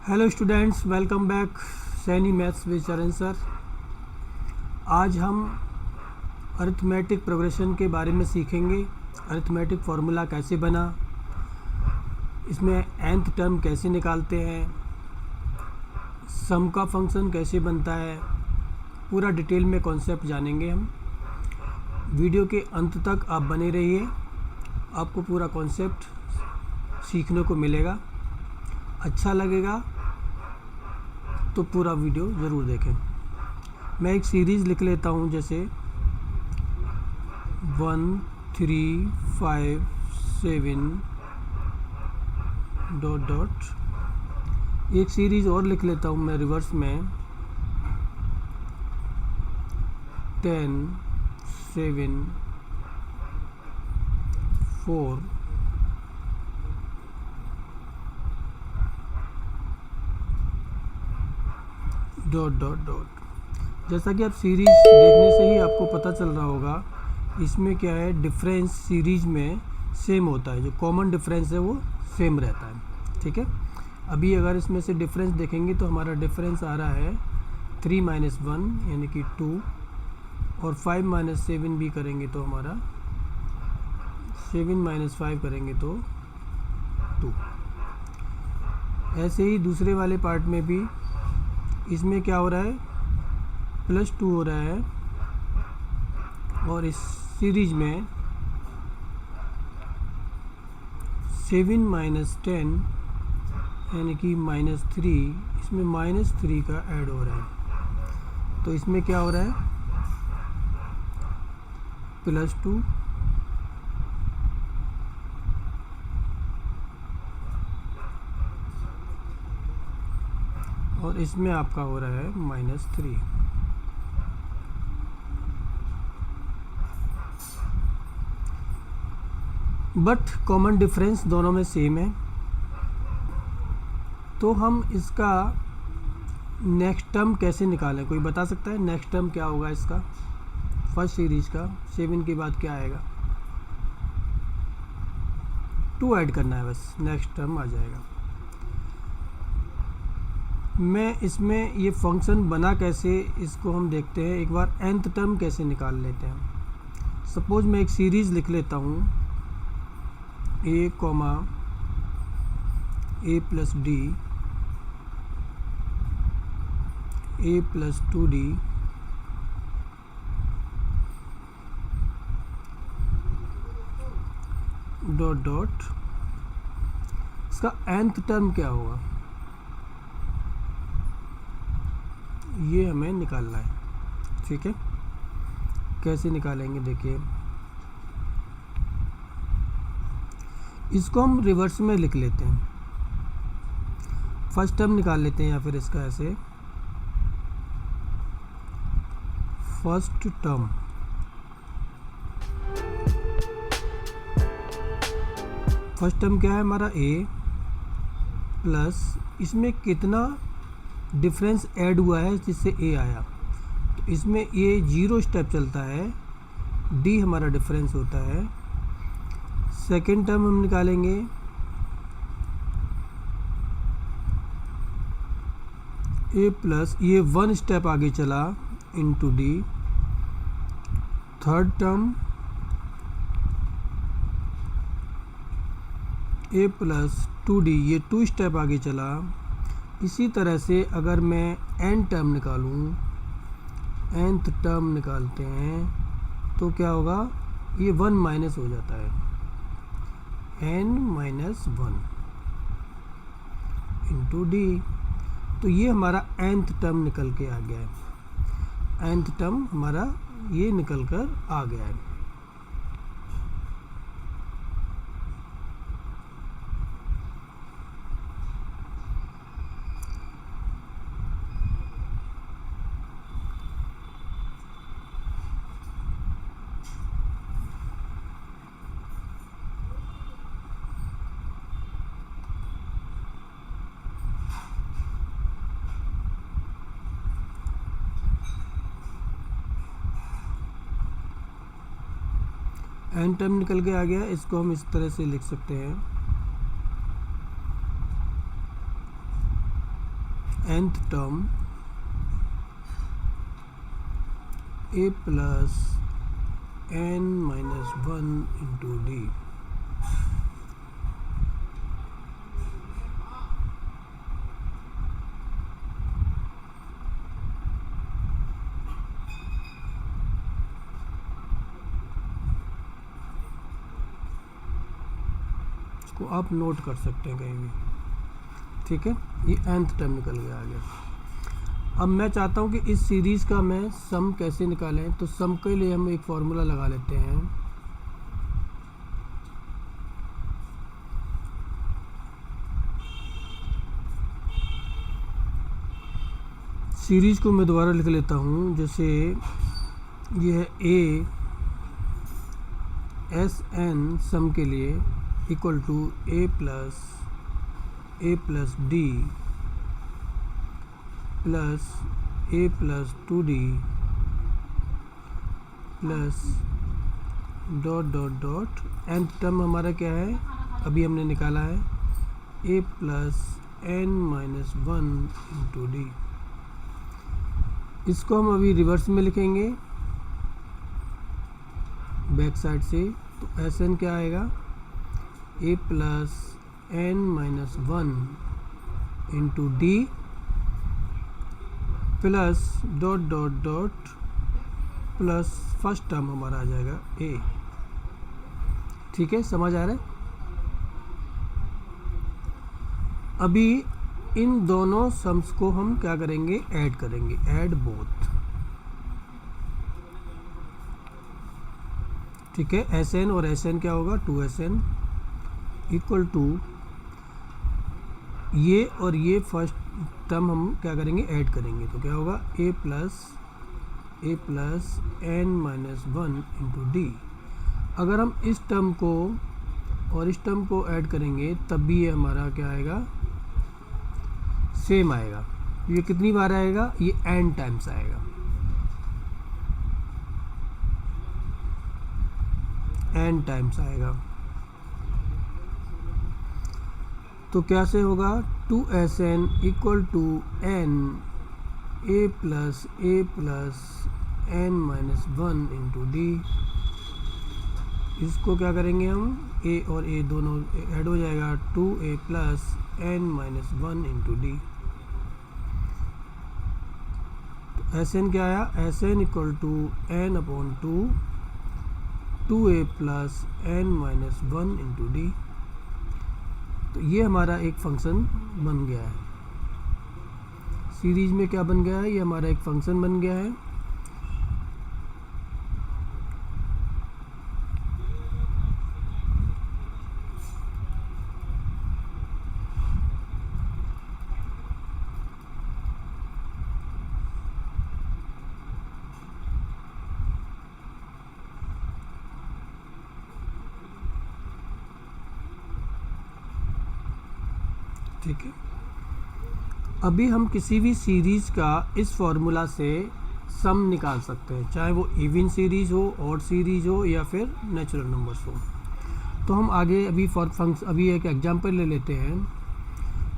Hello students, welcome back Saini maths with चरण sir. आज हम अरिथमेटिक प्रोग्रेशन के बारे में सीखेंगे। अरिथमेटिक फार्मूला कैसे बना, इसमें nth टर्म कैसे निकालते हैं, सम का फंक्शन कैसे बनता है, पूरा डिटेल में कॉन्सेप्ट जानेंगे हम। वीडियो के अंत तक आप बने रहिए, आपको पूरा कॉन्सेप्ट सीखने को मिलेगा। अच्छा लगेगा तो पूरा वीडियो ज़रूर देखें। मैं एक सीरीज़ लिख लेता हूँ, जैसे 1 3 5 7 डॉट डॉट। एक सीरीज़ और लिख लेता हूँ मैं रिवर्स में 10 7 4 डॉट डॉट डॉट। जैसा कि आप सीरीज़ देखने से ही आपको पता चल रहा होगा, इसमें क्या है, डिफरेंस सीरीज में सेम होता है। जो कॉमन डिफरेंस है वो सेम रहता है, ठीक है। अभी अगर इसमें से डिफरेंस देखेंगे तो हमारा डिफरेंस आ रहा है 3 - 1 यानी कि 2, और 5 - 7 भी करेंगे तो हमारा 7 - 5 करेंगे तो 2। ऐसे ही दूसरे वाले पार्ट में भी इसमें क्या हो रहा है, +2 हो रहा है, और इस सीरीज में 7 - 10 यानी कि -3, इसमें -3 का ऐड हो रहा है। तो इसमें क्या हो रहा है, +2 और इसमें आपका हो रहा है -3। बट कॉमन डिफरेंस दोनों में सेम है। तो हम इसका नेक्स्ट टर्म कैसे निकालें, कोई बता सकता है? नेक्स्ट टर्म क्या होगा इसका, फर्स्ट सीरीज का 7 के बाद क्या आएगा? 2 ऐड करना है, बस नेक्स्ट टर्म आ जाएगा। मैं इसमें ये फंक्शन बना कैसे, इसको हम देखते हैं। एक बार nth टर्म कैसे निकाल लेते हैं। सपोज मैं एक सीरीज़ लिख लेता हूँ a, a + d, a + 2d dot dot. इसका nth टर्म क्या होगा, ये हमें निकालना है, ठीक है। कैसे निकालेंगे देखिए, इसको हम रिवर्स में लिख लेते हैं। फर्स्ट टर्म निकाल लेते हैं, या फिर इसका ऐसे फर्स्ट टर्म। फर्स्ट टर्म क्या है हमारा, a प्लस इसमें कितना डिफरेंस ऐड हुआ है जिससे a आया। तो इसमें ये 0 स्टेप चलता है, d हमारा डिफरेंस होता है। सेकेंड टर्म हम निकालेंगे a प्लस, ये 1 स्टेप आगे चला, into d। Third term a + 2d, ये 2 स्टेप आगे चला। इसी तरह से अगर मैं n टर्म निकालूं, nth टर्म निकालते हैं तो क्या होगा, ये 1 माइनस हो जाता है, n - 1 इंटू d। तो ये हमारा nth टर्म निकल के आ गया है। nth टर्म हमारा ये निकल कर आ गया है। एन टर्म निकल के आ गया, इसको हम इस तरह से लिख सकते हैं nth term a plus n minus 1 into D. को आप नोट कर सकते हैं कहीं भी, ठीक है। ये nth टर्म निकल गया आगे। अब मैं चाहता हूँ कि इस सीरीज़ का मैं सम कैसे निकालें, तो सम के लिए हम एक फॉर्मूला लगा लेते हैं। सीरीज़ को मैं दोबारा लिख लेता हूँ, जैसे ये है ए एस एन सम के लिए equal to a plus d plus a plus 2d plus dot dot dot nth term हमारा क्या है, अभी हमने निकाला है a plus n minus 1 into d. इसको हम अभी रिवर्स में लिखेंगे बैक साइड से, तो एस एन क्या आएगा, a plus n minus 1 into D plus dot dot dot plus first term हमारा आ जाएगा a। ठीक है, समझ आ रहा है। अभी इन दोनों सम्स को हम क्या करेंगे, ऐड करेंगे, ऐड बोथ। ठीक है, एस एन और एस एन क्या होगा, 2SN इक्वल टू ये और ये फर्स्ट टर्म हम क्या करेंगे, ऐड करेंगे, तो क्या होगा a plus n minus 1 into D. अगर हम इस टर्म को और इस टर्म को ऐड करेंगे तब भी ये हमारा क्या आएगा, सेम आएगा। ये कितनी बार आएगा, ये n टाइम्स आएगा, n टाइम्स आएगा। तो कैसे होगा, 2SN equal to n a plus n minus 1 into d. इसको क्या करेंगे हम, a और a दोनों ऐड हो जाएगा, 2a plus n minus 1 into d. तो एस एन क्या आया, S n equal to n upon 2a plus n minus 1 into d. तो ये हमारा एक फंक्शन बन गया है। सीरीज में क्या बन गया है, ये हमारा एक फंक्शन बन गया है। ठीक है, अभी हम किसी भी सीरीज़ का इस फॉर्मूला से सम निकाल सकते हैं, चाहे वो इवन सीरीज़ हो, ऑड सीरीज़ हो, या फिर नेचुरल नंबर्स हो। तो हम आगे अभी एक एग्जांपल ले लेते हैं।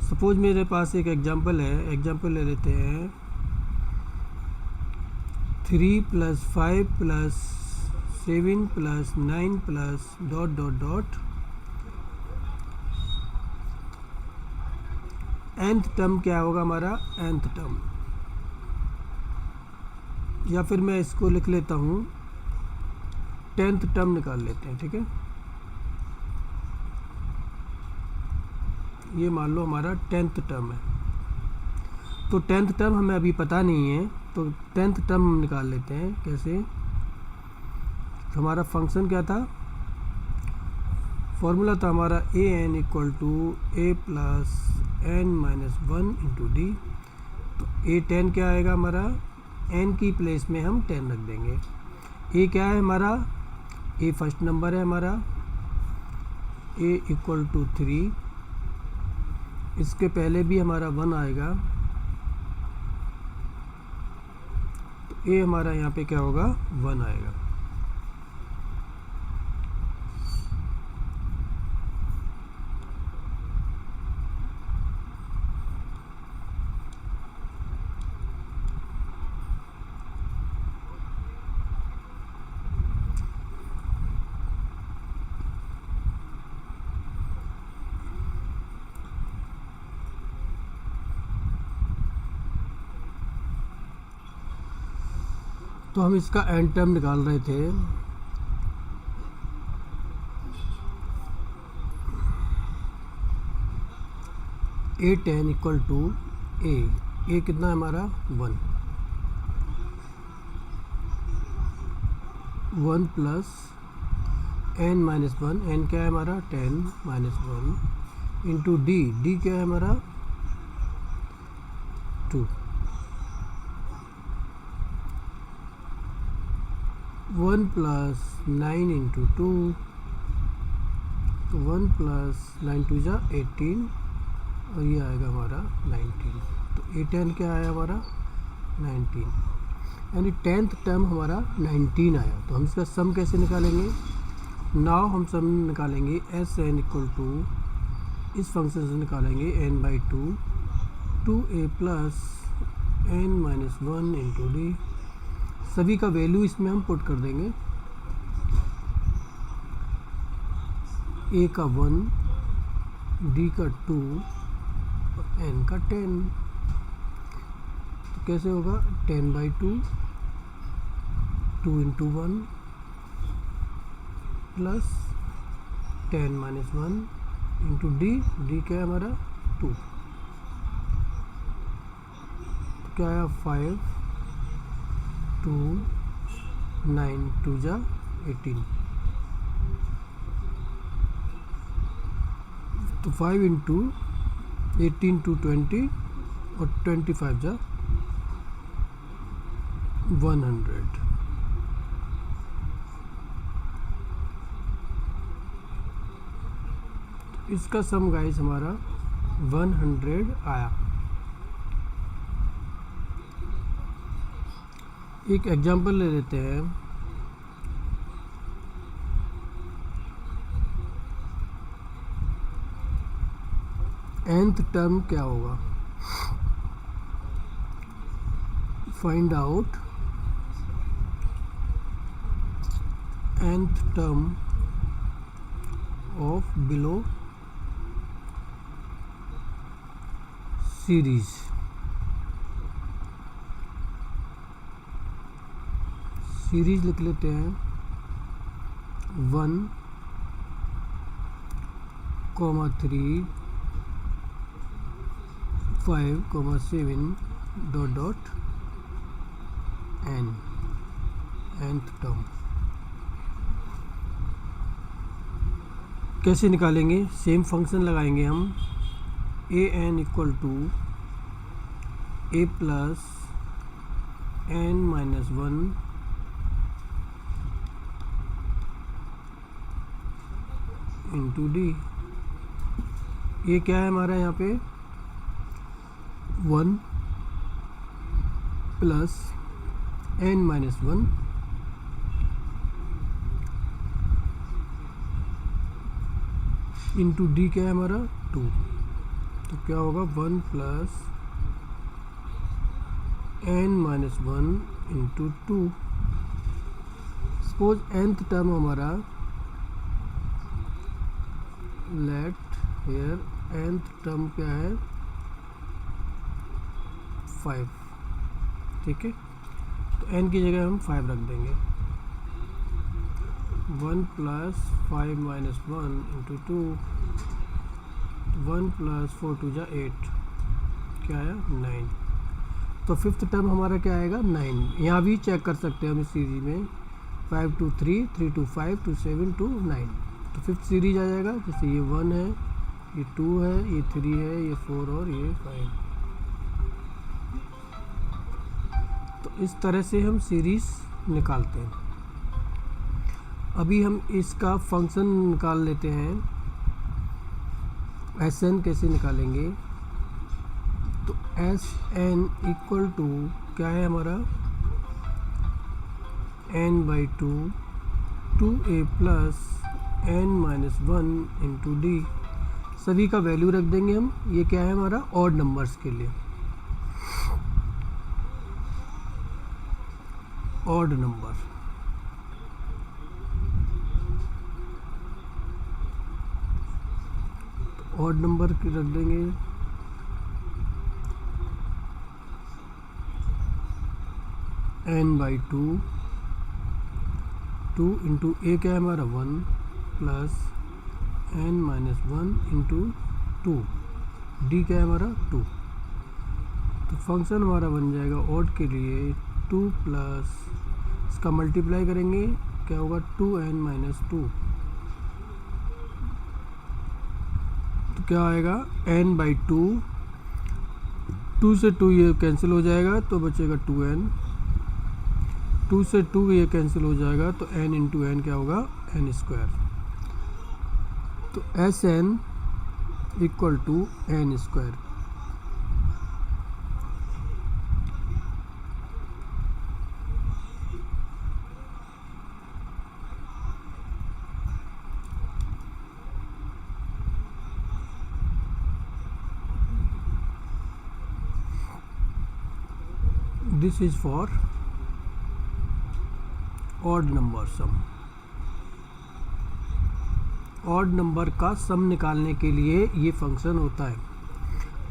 सपोज मेरे पास एक एग्जांपल है, एग्जांपल ले लेते हैं 3 plus 5 plus 7 plus 9 plus dot dot dot nth term क्या होगा हमारा, nth टर्म, या फिर मैं इसको लिख लेता हूँ 10th टर्म निकाल लेते हैं। ठीक है, ये मान लो हमारा 10th टर्म है। तो 10th टर्म हमें अभी पता नहीं है, तो 10th टर्म हम निकाल लेते हैं। कैसे, तो हमारा फंक्शन क्या था, फॉर्मूला था हमारा a n equal to a plus n minus 1 into d. तो a10 क्या आएगा हमारा, n की प्लेस में हम 10 रख देंगे। a क्या है हमारा, a फर्स्ट नंबर है हमारा, a इक्वल टू 3, इसके पहले भी हमारा 1 आएगा, तो a हमारा यहाँ पे क्या होगा, 1 आएगा। तो हम इसका एन टर्म निकाल रहे थे। A10 इक्वल टू ए कितना है हमारा 1 प्लस n माइनस 1, n क्या है हमारा 10 माइनस 1 इंटू डी क्या है हमारा 2। 1 प्लस 9 इंटू 2, तो 1 प्लस 9 टू जा 18 और ये आएगा हमारा 19। तो A10 क्या आया हमारा 19, यानी 10th टर्म हमारा 19 आया। तो हम इसका सम कैसे निकालेंगे? नाउ हम सम निकालेंगे Sn इक्वल टू, इस फंक्शन से निकालेंगे n/2 2a plus n minus 1 into D. सभी का वैल्यू इसमें हम पुट कर देंगे। a का 1, d का 2 और n का 10। तो कैसे होगा 10/2 2 into 1 plus 10 minus 1 into d क्या है हमारा 2। तो क्या आया 5 2 9 2 जा 18। तो 5 इंटू 18 टू 20 और 25 जा 100। इसका सम गाइस हमारा 100 आया। एक एग्जांपल ले लेते हैं। nth टर्म क्या होगा? Find out nth term of below series. Series लिख लेते हैं 1, 3, 5, 7 डॉट n, nth टर्म। कैसे निकालेंगे? सेम फंक्शन लगाएंगे हम। an equal to a plus n minus 1 into d. ये क्या है हमारा यहाँ पे 1 plus n minus 1 into d क्या है हमारा 2। तो क्या होगा 1 plus n minus 1 into 2। Suppose nth term हमारा, लेट हेयर nth टर्म क्या है 5, ठीक है। तो n की जगह हम 5 रख देंगे। 1 प्लस 5 माइनस 1 इंटू 2, 1 प्लस 4 2 जा 8, क्या आया 9। तो फिफ्थ टर्म हमारा क्या आएगा 9। यहाँ भी चेक कर सकते हैं हम इस सीरीज में 5 2 3, 3 2 5, 2 7 2 9। तो फिफ्थ सीरीज आ जाएगा। जैसे ये 1 है, ये 2 है, ये 3 है, ये 4 और ये 5। तो इस तरह से हम सीरीज निकालते हैं। अभी हम इसका फंक्शन निकाल लेते हैं। Sn कैसे निकालेंगे? तो Sn इक्वल टू क्या है हमारा n/2 2a plus n minus 1 into D. सभी का वैल्यू रख देंगे हम। ये क्या है हमारा ऑड नंबर्स के लिए, ऑड नंबर। ऑड नंबर रख देंगे। N by two, two into a क्या है हमारा 1 plus n minus 1 into 2, d क्या है हमारा 2। तो फंक्शन हमारा बन जाएगा ऑड के लिए 2 प्लस इसका मल्टीप्लाई करेंगे क्या होगा 2n माइनस 2, तो क्या आएगा n बाई 2, 2 से 2 ये कैंसिल हो जाएगा तो बचेगा 2n, 2 से 2 ये कैंसिल हो जाएगा तो n इंटू एन क्या होगा n स्क्वायर। तो S n equal to n square. This is for odd number sum. Odd number का सम निकालने के लिए ये फंक्शन होता है।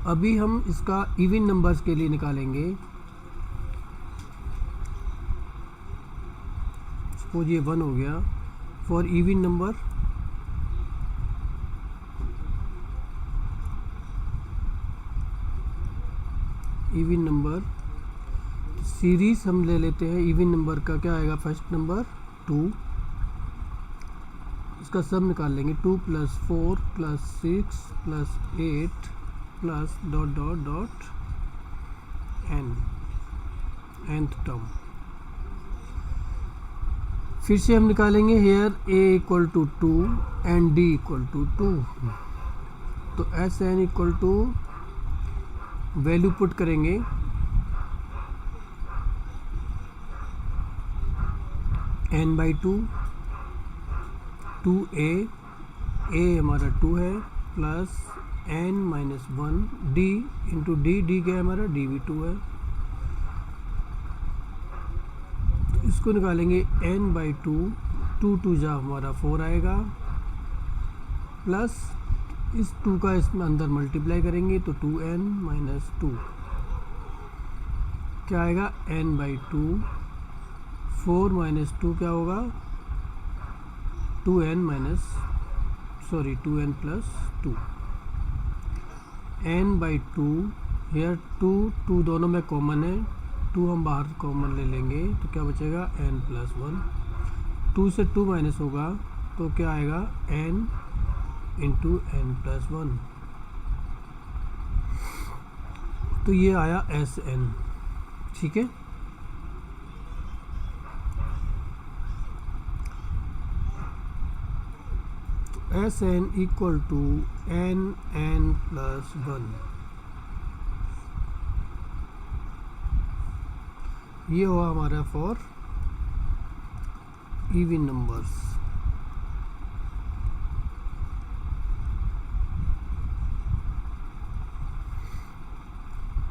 अभी हम इसका इवन नंबर्स के लिए निकालेंगे। सपोज ये 1 हो गया। फॉर इवन नंबर सीरीज हम ले लेते हैं। इवन नंबर का क्या आएगा, फर्स्ट नंबर 2, इसका सब निकाल लेंगे 2 plus 4 plus 6 plus 8 plus dot dot dot nth term. फिर से हम निकालेंगे here a equal to 2 and d equal to 2। तो S n equal to value put करेंगे n बाई 2, 2a, a हमारा 2 है plus n minus 1 d into d क्या है हमारा d भी 2 है। तो इसको निकालेंगे n बाई 2, 2 जा हमारा 4 आएगा प्लस इस 2 का इसमें अंदर मल्टीप्लाई करेंगे तो 2n माइनस 2 क्या आएगा n बाई 2, 4 माइनस 2 क्या होगा 2n plus 2, n by 2, hair 2 दोनों में कॉमन है, 2 हम बाहर कॉमन ले लेंगे तो क्या बचेगा n प्लस 1। 2 से 2 माइनस होगा तो क्या आएगा n इंटू एन प्लस 1। तो ये आया एस एन। ठीक है, S n equal to n plus 1। ये हुआ हमारा फॉर इवन नंबर्स।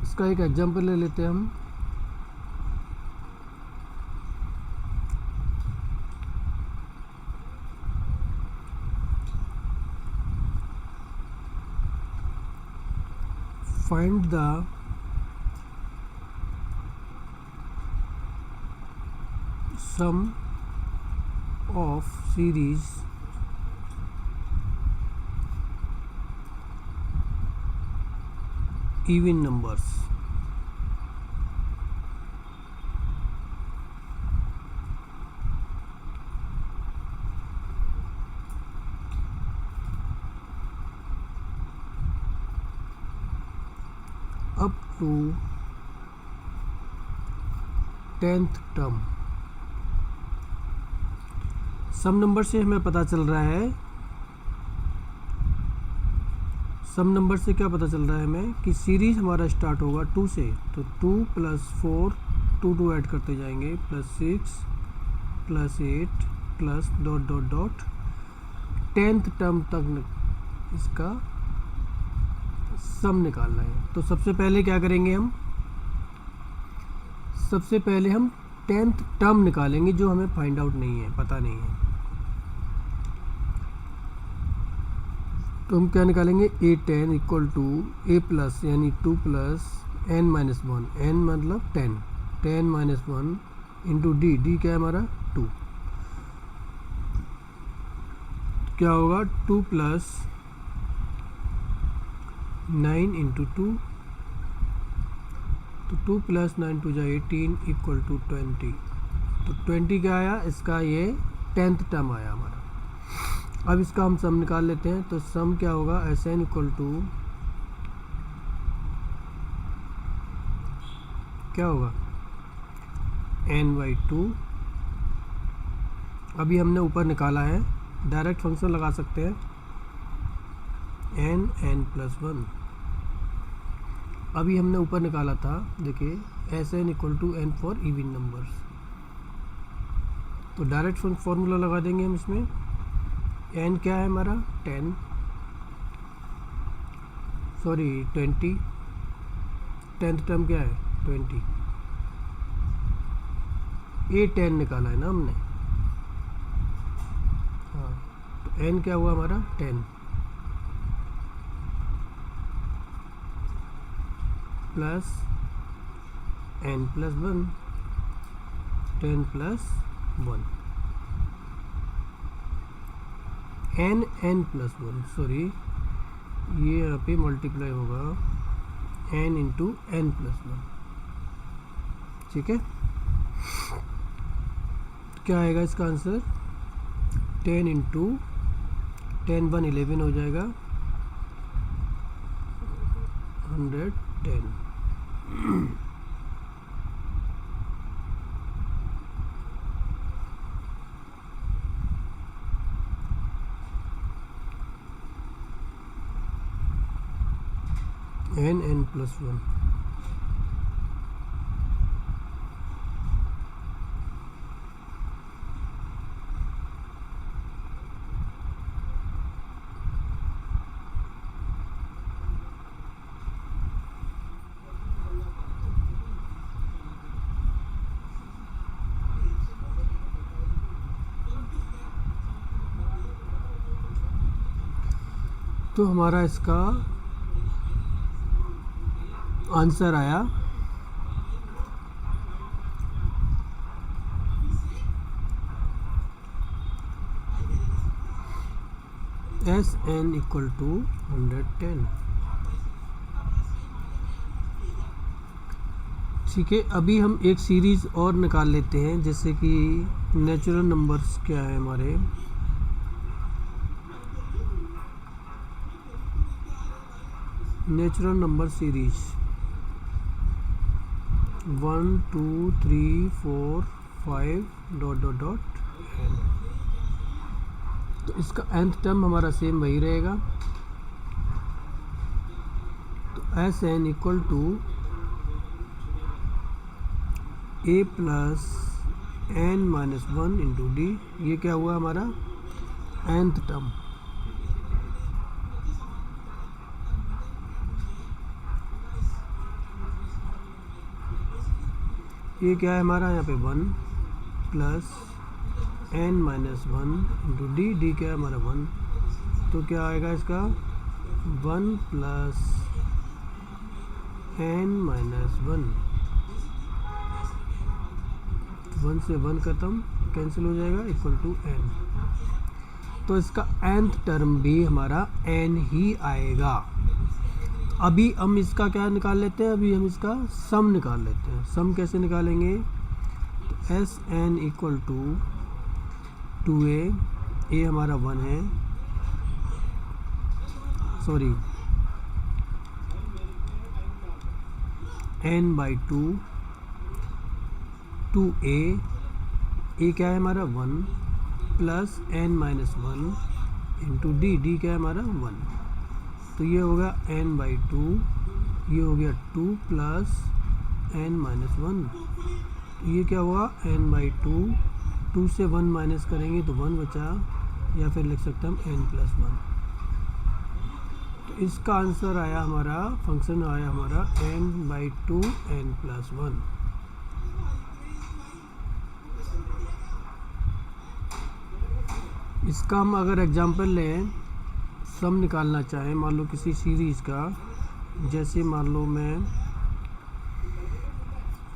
इसका एक एग्जांपल ले लेते हैं हम। Find the sum of series even numbers. up to 10th term. Sum number से हमें पता चल रहा है, सम नंबर से क्या पता चल रहा है हमें कि सीरीज हमारा स्टार्ट होगा 2 से, तो 2 प्लस 4 2 ऐड करते जाएंगे plus 6 plus 8 plus dot dot dot 10th term तक इसका सम निकालना है। तो सबसे पहले क्या करेंगे हम, सबसे पहले हम 10th टर्म निकालेंगे जो हमें फाइंड आउट नहीं है, पता नहीं है। तो हम क्या निकालेंगे a10 equal to a plus यानी 2 प्लस n माइनस 1, n मतलब 10 माइनस 1 इंटू डी, डी क्या है हमारा 2, क्या होगा 2 प्लस 9 इंटू 2, तो 2 प्लस 9 टू जा 18 इक्वल टू 20, तो 20 क्या आया इसका, ये 10th टर्म आया हमारा। अब इसका हम सम निकाल लेते हैं, तो सम क्या होगा, एस एन इक्वल टू क्या होगा n/2। अभी हमने ऊपर निकाला है, डायरेक्ट फंक्शन लगा सकते हैं n+1। अभी हमने ऊपर निकाला था, देखिए Sn equal to n for even numbers, तो डायरेक्ट फॉर्मूला लगा देंगे हम इसमें। n क्या है हमारा 10, सॉरी 20, 10th टर्म क्या है 20, ये 10 निकाला है ना हमने, हाँ, तो n क्या हुआ हमारा 10 प्लस n+1, 10+1, n+1, सॉरी ये यहाँ पे मल्टीप्लाई होगा n इंटू n+1, ठीक है। क्या आएगा इसका आंसर, 10 इंटू 10 1 11 हो जाएगा 110। n+1, तो हमारा इसका आंसर आया Sn इक्वल टू 110, ठीक है। अभी हम एक सीरीज़ और निकाल लेते हैं, जैसे कि नेचुरल नंबर्स क्या है हमारे, natural number series 1 2 3 4 5 dot dot dot n, तो इसका nth टर्म हमारा सेम वही रहेगा, तो Sn equal to a plus n-1 into d, ये क्या हुआ हमारा nth टर्म, ये क्या है हमारा यहाँ पे 1 plus n-1 into D, D क्या है हमारा 1, तो क्या आएगा इसका 1 प्लस n-1, 1 से 1 खत्म, कैंसिल हो जाएगा, इक्वल टू n, तो इसका nth टर्म भी हमारा n ही आएगा। अभी हम इसका क्या निकाल लेते हैं, अभी हम इसका सम निकाल लेते हैं। सम कैसे निकालेंगे, तो Sn equal to 2a, a हमारा 1 है, सॉरी n/2 2a, a क्या है हमारा 1 plus n-1 into D, D क्या है हमारा 1, तो ये होगा n/2, ये हो गया 2 प्लस n-1, तो ये क्या हुआ n/2, 2 से 1 माइनस करेंगे तो 1 बचा, या फिर लिख सकते हम n+1, तो इसका आंसर आया हमारा, फंक्शन आया हमारा n/2 n+1। इसका हम अगर एग्जांपल लें, सम निकालना चाहें, मान लो किसी सीरीज़ का, जैसे मान लो मैं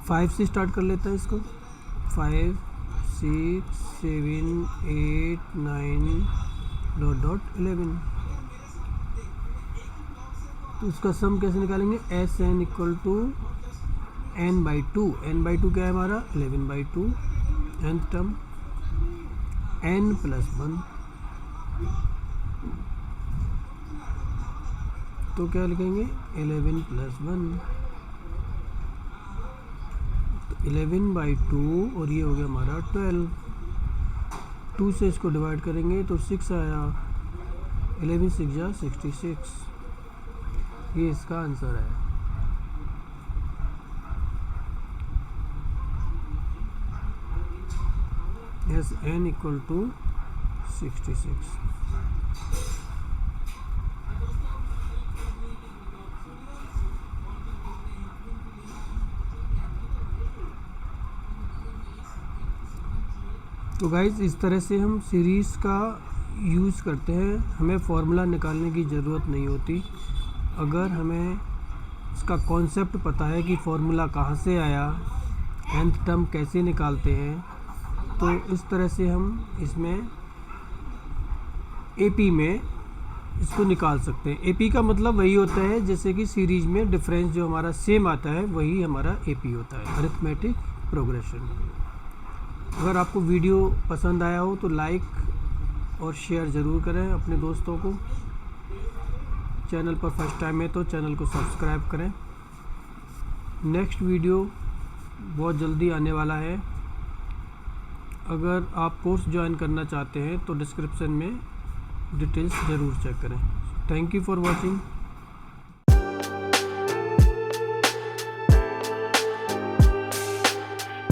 5 से स्टार्ट कर लेता है इसको, 5 6 7 8 9 डॉट डॉट 11। तो इसका सम कैसे निकालेंगे? S n equal to n by two. N by two क्या है हमारा? 11/2 nth टर्म n प्लस 1। तो क्या लिखेंगे? 11 प्लस 1। तो 11/2 और ये हो गया हमारा 12। 2 से इसको डिवाइड करेंगे तो 6 आया। 11 6 जा 66। ये इसका आंसर है। S n equal to 66। तो गाइज़ इस तरह से हम सीरीज़ का यूज़ करते हैं। हमें फार्मूला निकालने की ज़रूरत नहीं होती। अगर हमें इसका कॉन्सेप्ट पता है कि फार्मूला कहाँ से आया, nth टर्म कैसे निकालते हैं, तो इस तरह से हम इसमें एपी में इसको निकाल सकते हैं। एपी का मतलब वही होता है जैसे कि सीरीज में डिफरेंस जो हमारा सेम आता है वही हमारा एपी होता है, अरिथमेटिक प्रोग्रेशन। अगर आपको वीडियो पसंद आया हो तो लाइक और शेयर ज़रूर करें अपने दोस्तों को। चैनल पर फर्स्ट टाइम है तो चैनल को सब्सक्राइब करें। नेक्स्ट वीडियो बहुत जल्दी आने वाला है। अगर आप कोर्स ज्वाइन करना चाहते हैं तो डिस्क्रिप्शन में डिटेल्स ज़रूर चेक करें। Thank you for watching.